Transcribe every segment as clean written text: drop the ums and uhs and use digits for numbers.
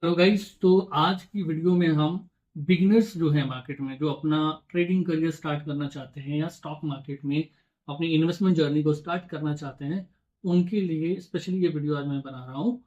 Hello guys, तो आज की वीडियो में हम बिगिनर्स जो है मार्केट में जो अपना ट्रेडिंग करियर स्टार्ट करना चाहते हैं या स्टॉक मार्केट में अपनी इन्वेस्टमेंट जर्नी को स्टार्ट करना चाहते हैं उनके लिए स्पेशली ये वीडियो आज मैं बना रहा हूँ।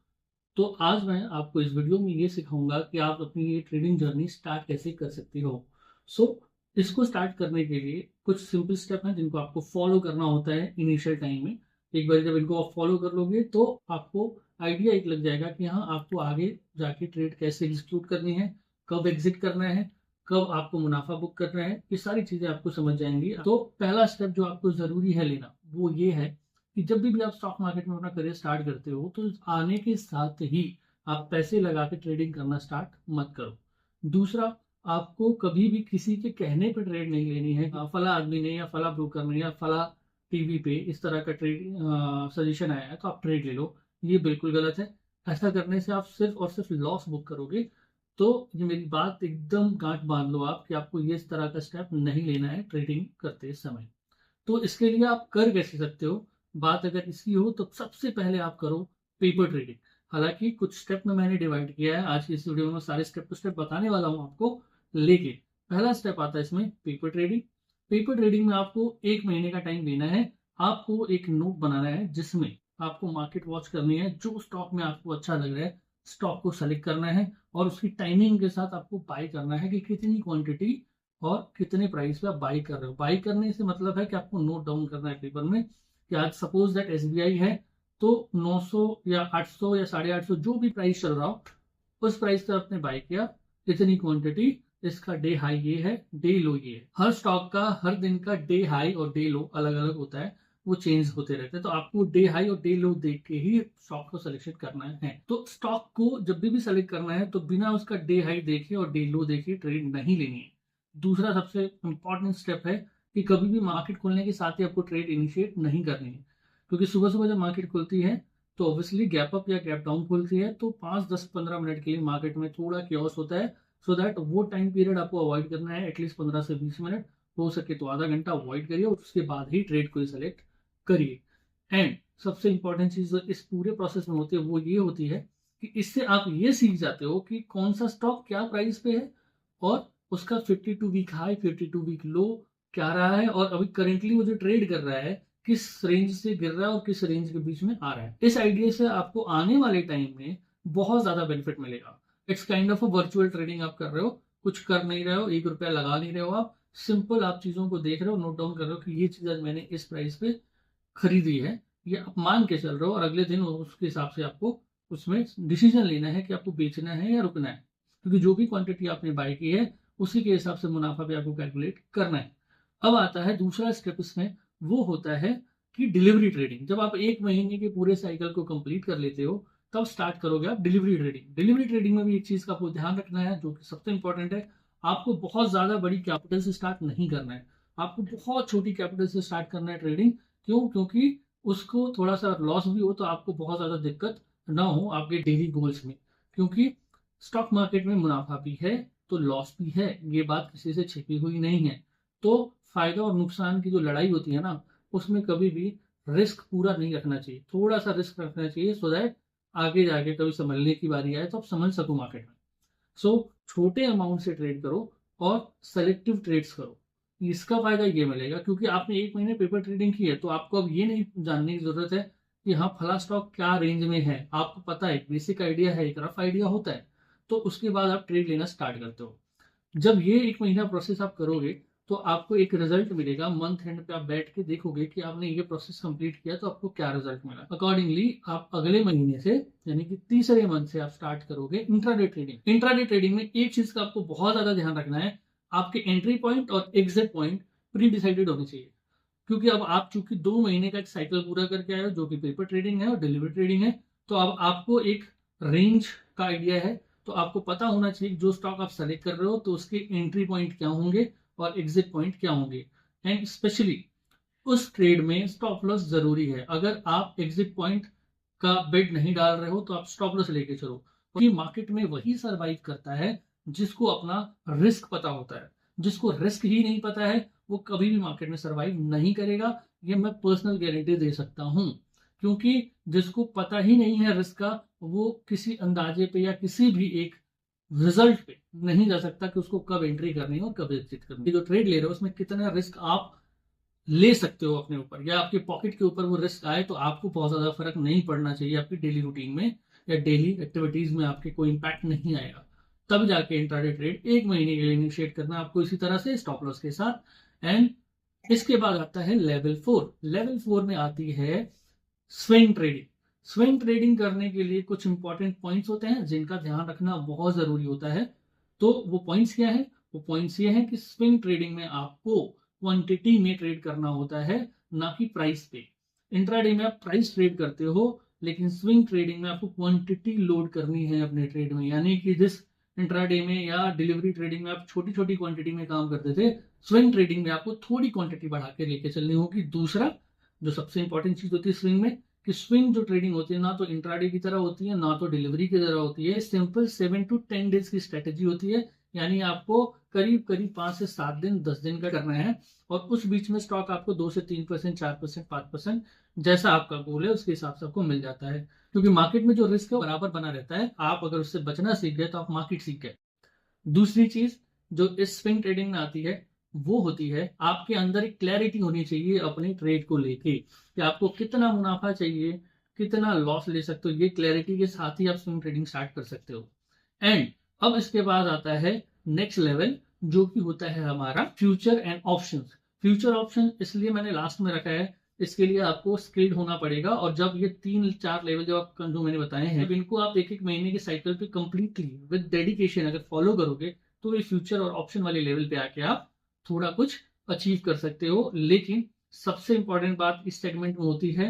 तो आज मैं आपको इस वीडियो में ये सिखाऊंगा कि आप अपनी ये ट्रेडिंग जर्नी स्टार्ट कैसे कर सकती हो। सो इसको स्टार्ट करने के लिए कुछ सिंपल स्टेप हैं जिनको आपको फॉलो करना होता है इनिशियल टाइम में। एक बार जब इनको आप फॉलो कर लोगे तो आपको आइडिया एक लग जाएगा कि हाँ, आपको आगे जाके ट्रेड कैसे एग्जीक्यूट करनी है, कब एग्जिट करना है, कब आपको मुनाफा बुक करना है, ये सारी चीजें आपको समझ जाएंगी। तो पहला स्टेप जो आपको जरूरी है लेना वो ये है कि जब भी आप स्टॉक मार्केट में अपना करियर स्टार्ट करते हो तो आने के साथ ही आप पैसे लगा के ट्रेडिंग करना स्टार्ट मत करो। दूसरा, आपको कभी भी किसी के कहने पर ट्रेड नहीं लेनी है। फला आदमी ने या फला ब्रोकर ने या फला टीवी पे इस तरह का ट्रेड सजेशन आया है तो आप ट्रेड ले लो, ये बिल्कुल गलत है। ऐसा करने से आप सिर्फ और सिर्फ लॉस बुक करोगे। तो ये मेरी बात एकदम गांठ बांध लो आप कि आपको ये इस तरह का स्टेप नहीं लेना है ट्रेडिंग करते समय। तो इसके लिए आप कर कैसे सकते हो, बात अगर इसकी हो तो सबसे पहले आप करो पेपर ट्रेडिंग। हालांकि कुछ स्टेप में मैंने डिवाइड किया है, आज की इस वीडियो में सारे स्टेप टू स्टेप बताने वाला हूं आपको। लेकिन पहला स्टेप आता है इसमें पेपर ट्रेडिंग। पेपर ट्रेडिंग में आपको 1 महीने का टाइम लेना है। आपको एक नोट बनाना है जिसमें आपको मार्केट वॉच करनी है, जो स्टॉक में आपको अच्छा लग रहा है स्टॉक को सेलेक्ट करना है और उसकी टाइमिंग के साथ आपको बाय करना है कि कितनी क्वांटिटी और कितने प्राइस पे आप बाई कर रहे हो। बाई करने से मतलब है कि आपको नोट डाउन करना है पेपर में कि आज सपोज दैट एसबीआई है तो 900 या 800 या 850 जो भी प्राइस चल रहा हो उस प्राइस पे आपने बाई किया, इतनी क्वांटिटी, इसका डे हाई ये है, डे लो ये है। हर स्टॉक का हर दिन का डे हाई और डे लो अलग अलग होता है, वो चेंज होते रहते हैं। तो आपको डे हाई और डे लो देख के ही स्टॉक को सिलेक्शन करना है। तो स्टॉक को जब भी सिलेक्ट करना है तो बिना उसका डे हाई देखे और डे लो देखे ट्रेड नहीं लेनी है। दूसरा सबसे इंपॉर्टेंट स्टेप है कि कभी भी मार्केट खुलने के साथ ही आपको ट्रेड इनिशिएट नहीं करनी है, क्योंकि सुबह सुबह जब मार्केट खुलती है तो ऑब्वियसली गैप अप या गैप डाउन खुलती है तो 5 10 15 मिनट के लिए मार्केट में थोड़ा क्योस होता है। सो दैट वो टाइम पीरियड आपको अवॉइड करना है, एटलीस्ट 15 से 20 मिनट, हो सके तो आधा घंटा अवॉइड करिए और उसके बाद ही ट्रेड को सिलेक्ट करिए। एंड सबसे इंपॉर्टेंट चीज इस पूरे प्रोसेस में होती है वो ये होती है कि इससे आप ये सीख जाते हो कि कौन सा स्टॉक क्या प्राइस पे है और उसका 52 वीक हाई 52 वीक लो क्या रहा है और अभी करेंटली वो जो ट्रेड कर रहा है किस रेंज से गिर रहा है और किस रेंज के बीच में आ रहा है। इस आइडिया से आपको आने वाले टाइम में बहुत ज्यादा बेनिफिट मिलेगा। It's kind of a virtual trading आप कर रहे हो, कुछ कर नहीं रहे हो, 1 रुपया लगा नहीं रहे हो, आप सिंपल आप चीजों को देख रहे हो, नोट डाउन कर रहे हो कि ये चीज आज मैंने इस प्राइस पे खरीदी है, ये आप मान के चल रहे हो और अगले दिन उसके हिसाब से आपको उसमें डिसीजन लेना है कि आपको बेचना है या रुकना है, क्योंकि जो भी क्वांटिटी आपने बाय की है उसी के हिसाब से मुनाफा भी आपको कैलकुलेट करना है। अब आता है दूसरा स्टेप इसमें, वो होता है कि डिलीवरी ट्रेडिंग। जब आप 1 महीने के पूरे साइकिल को कंप्लीट कर लेते हो तब स्टार्ट करोगे आप डिलीवरी ट्रेडिंग। डिलीवरी ट्रेडिंग में भी एक चीज का आपको ध्यान रखना है जो कि सबसे इंपॉर्टेंट है, आपको बहुत ज्यादा बड़ी कैपिटल से स्टार्ट नहीं करना है, आपको बहुत छोटी कैपिटल से स्टार्ट करना है ट्रेडिंग। क्यों? क्योंकि उसको थोड़ा सा लॉस भी हो तो आपको बहुत ज्यादा दिक्कत ना हो आपके डेली गोल्स में, क्योंकि स्टॉक मार्केट में मुनाफा भी है तो लॉस भी है, ये बात किसी से छिपी हुई नहीं है। तो फायदा और नुकसान की जो लड़ाई होती है ना, उसमें कभी भी रिस्क पूरा नहीं रखना चाहिए, थोड़ा सा रिस्क रखना चाहिए सो दैट आगे जाके कभी संभलने की बारी आए तो आप समझ सको मार्केट में। सो छोटे अमाउंट से ट्रेड करो और सेलेक्टिव ट्रेड्स करो। इसका फायदा ये मिलेगा क्योंकि आपने 1 महीने पेपर ट्रेडिंग की है तो आपको अब ये नहीं जानने की जरूरत है कि हाँ फला स्टॉक क्या रेंज में है। आपको पता है, बेसिक आइडिया है, एक रफ आइडिया होता है। तो उसके बाद आप ट्रेड लेना स्टार्ट करते हो। जब ये 1 महीना प्रोसेस आप करोगे तो आपको एक रिजल्ट मिलेगा। मंथ एंड पे आप बैठ के देखोगे कि आपने ये प्रोसेस कंप्लीट किया तो आपको क्या रिजल्ट मिला। अकॉर्डिंगली आप अगले महीने से यानी कि तीसरे मंथ से आप स्टार्ट करोगे इंट्राडे ट्रेडिंग। इंट्राडे ट्रेडिंग में एक चीज का आपको बहुत ज्यादा ध्यान रखना है, आपके एंट्री पॉइंट और एग्जिट पॉइंट प्री डिसाइडेड होने चाहिए। क्योंकि अब आप चूंकि 2 महीने का एक साइकिल पूरा करके आए हो जो कि पेपर ट्रेडिंग है और डिलीवरी ट्रेडिंग है, तो अब आपको एक रेंज का आइडिया है। तो आपको पता होना चाहिए जो स्टॉक आप सेलेक्ट कर रहे हो तो उसके एंट्री पॉइंट क्या होंगे और एग्जिट पॉइंट क्या होंगे। एंड स्पेशली उस ट्रेड में स्टॉप लॉस जरूरी है। अगर आप एग्जिट पॉइंट का बेट नहीं डाल रहे हो तो आप स्टॉप लॉस लेके चलो, क्योंकि मार्केट में वही सरवाइव करता है जिसको अपना रिस्क पता होता है। जिसको रिस्क ही नहीं पता है वो कभी भी मार्केट में सरवाइव नहीं करेगा, ये मैं पर्सनल गारंटी दे सकता हूं। क्योंकि जिसको पता ही नहीं है रिस्क का, वो किसी अंदाजे पे या किसी भी एक रिजल्ट पे नहीं जा सकता कि उसको कब एंट्री करनी है और कब एग्जिट करनी है। जो ट्रेड ले रहे हो उसमें कितना रिस्क आप ले सकते हो अपने ऊपर, या आपके पॉकेट के ऊपर वो रिस्क आए तो आपको बहुत ज्यादा फर्क नहीं पड़ना चाहिए आपकी डेली रूटीन में या डेली एक्टिविटीज में आपके कोई इंपैक्ट नहीं आएगा। तब जाके इंट्राडे ट्रेड 1 महीने के लिए इनिशिएट करना आपको इसी तरह से स्टॉप लॉस के साथ। एंड इसके बाद आता है लेवल 4। लेवल 4 में आती है स्विंग ट्रेडिंग। स्विंग ट्रेडिंग करने के लिए कुछ इंपॉर्टेंट पॉइंट्स होते हैं जिनका ध्यान रखना बहुत जरूरी होता है। तो वो पॉइंट्स क्या है? वो पॉइंट्स ये है कि स्विंग ट्रेडिंग में आपको क्वांटिटी में ट्रेड करना होता है, ना कि प्राइस पे। इंट्राडे में आप प्राइस ट्रेड करते हो, लेकिन स्विंग ट्रेडिंग में आपको क्वांटिटी लोड करनी है अपने ट्रेड में। यानी कि जिस इंट्राडे में या डिलीवरी ट्रेडिंग में आप छोटी छोटी क्वांटिटी में काम करते थे, स्विंग ट्रेडिंग में आपको थोड़ी क्वांटिटी बढ़ा के लेके चलनी होगी। दूसरा जो सबसे इंपॉर्टेंट चीज होती है स्विंग में, कि स्विंग जो ट्रेडिंग होती है ना तो इंट्राडे की तरह होती है ना तो डिलीवरी की तरह होती है। सिंपल 7 to 10 डेज की स्ट्रेटेजी होती है। यानी आपको करीब करीब 5 से 7 दिन 10 दिन का करना है, और उस बीच में स्टॉक आपको 2 से 3%, 4%, 5% जैसा आपका गोल है उसके हिसाब से आपको मिल जाता है। क्योंकि मार्केट में जो रिस्क है बराबर बना रहता है, आप अगर उससे बचना सीख गए तो आप मार्केट सीख गए। दूसरी चीज जो इस स्विंग ट्रेडिंग में आती है वो होती है आपके अंदर एक क्लैरिटी होनी चाहिए अपने ट्रेड को लेके, कि आपको कितना मुनाफा चाहिए, कितना लॉस ले सकते हो। ये क्लैरिटी के साथ ही आप स्विंग ट्रेडिंग स्टार्ट कर सकते हो। एंड अब इसके बाद आता है नेक्स्ट लेवल, जो कि होता है हमारा future and option. Future option इसलिए मैंने लास्ट में रखा है, इसके लिए आपको स्किल्ड होना पड़ेगा। और जब ये 3-4 लेवल जो मैंने बताए हैं, इनको आप 1-1 महीने के साइकिल पे कंप्लीटली विद डेडिकेशन अगर फॉलो करोगे, तो ये फ्यूचर और ऑप्शन वाले लेवल पे आके आप थोड़ा कुछ अचीव कर सकते हो। लेकिन सबसे इंपॉर्टेंट बात इस सेगमेंट में होती है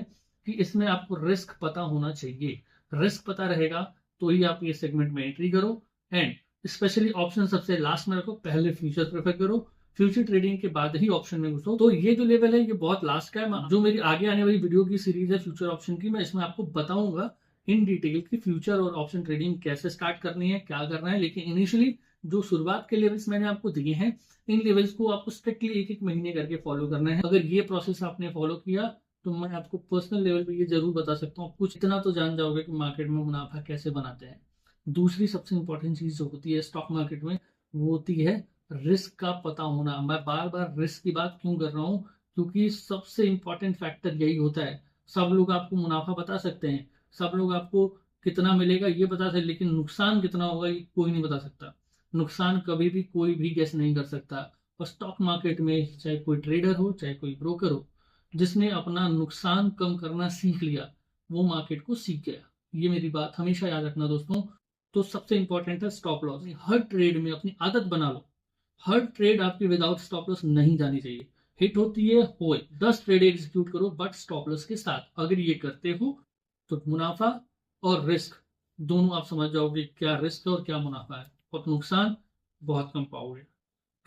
कि इसमें आपको रिस्क पता होना चाहिए। रिस्क पता रहेगा तो ही आप ये सेगमेंट में एंट्री करो। एंड स्पेशली ऑप्शन सबसे लास्ट में रखो, पहले फ्यूचर प्रेफर करो, फ्यूचर ट्रेडिंग के बाद ही ऑप्शन में घुसो। तो ये जो लेवल है ये बहुत लास्ट का है। जो मेरी आगे आने वाली वीडियो की सीरीज है फ्यूचर ऑप्शन की, मैं इसमें आपको बताऊंगा इन डिटेल कि फ्यूचर और ऑप्शन ट्रेडिंग कैसे स्टार्ट करनी है, क्या करना है। लेकिन इनिशियली जो शुरुआत के लेवल्स मैंने आपको दिए हैं, इन लेवल्स को आपको स्ट्रिक्टली 1-1 महीने करके फॉलो करना है। अगर ये प्रोसेस आपने फॉलो किया तो मैं आपको पर्सनल लेवल पे ये जरूर बता सकता हूँ, कुछ इतना तो जान जाओगे कि मार्केट में मुनाफा कैसे बनाते हैं। दूसरी सबसे इंपॉर्टेंट चीज जो होती है स्टॉक मार्केट में, वो होती है रिस्क का पता होना। मैं बार बार रिस्क की बात क्यों कर रहा हूँ? क्योंकि सबसे इंपॉर्टेंट फैक्टर यही होता है। सब लोग आपको मुनाफा बता सकते हैं, सब लोग आपको कितना मिलेगा ये बता सकते, लेकिन नुकसान कितना होगा ये कोई नहीं बता सकता। नुकसान कभी भी कोई भी गेस नहीं कर सकता। और स्टॉक मार्केट में चाहे कोई ट्रेडर हो चाहे कोई ब्रोकर हो, जिसने अपना नुकसान कम करना सीख लिया वो मार्केट को सीख गया। ये मेरी बात हमेशा याद रखना दोस्तों। तो सबसे इंपॉर्टेंट है स्टॉप लॉस। हर ट्रेड में अपनी आदत बना लो, हर ट्रेड आपकी विदाउट स्टॉप लॉस नहीं जानी चाहिए। हिट होती है होए, 10 ट्रेड एग्जीक्यूट करो बट स्टॉप लॉस के साथ। अगर ये करते हो तो मुनाफा और रिस्क दोनों आप समझ जाओगे क्या रिस्क है और क्या मुनाफा है, और नुकसान बहुत कम पाओगे।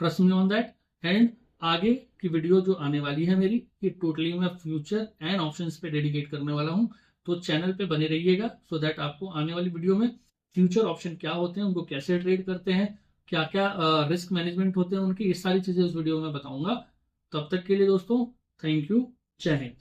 Trust me on that. And आगे की वीडियो जो आने वाली है मेरी, ये टोटली मैं फ्यूचर एंड ऑप्शंस पे डेडिकेट करने वाला हूं। तो चैनल पे बने रहिएगा सो दैट आपको आने वाली वीडियो में फ्यूचर ऑप्शन क्या होते हैं, उनको कैसे ट्रेड करते हैं, क्या क्या रिस्क मैनेजमेंट होते हैं उनकी, ये सारी चीजें उस वीडियो में बताऊंगा। तब तक के लिए दोस्तों थैंक यू, जय हिंद।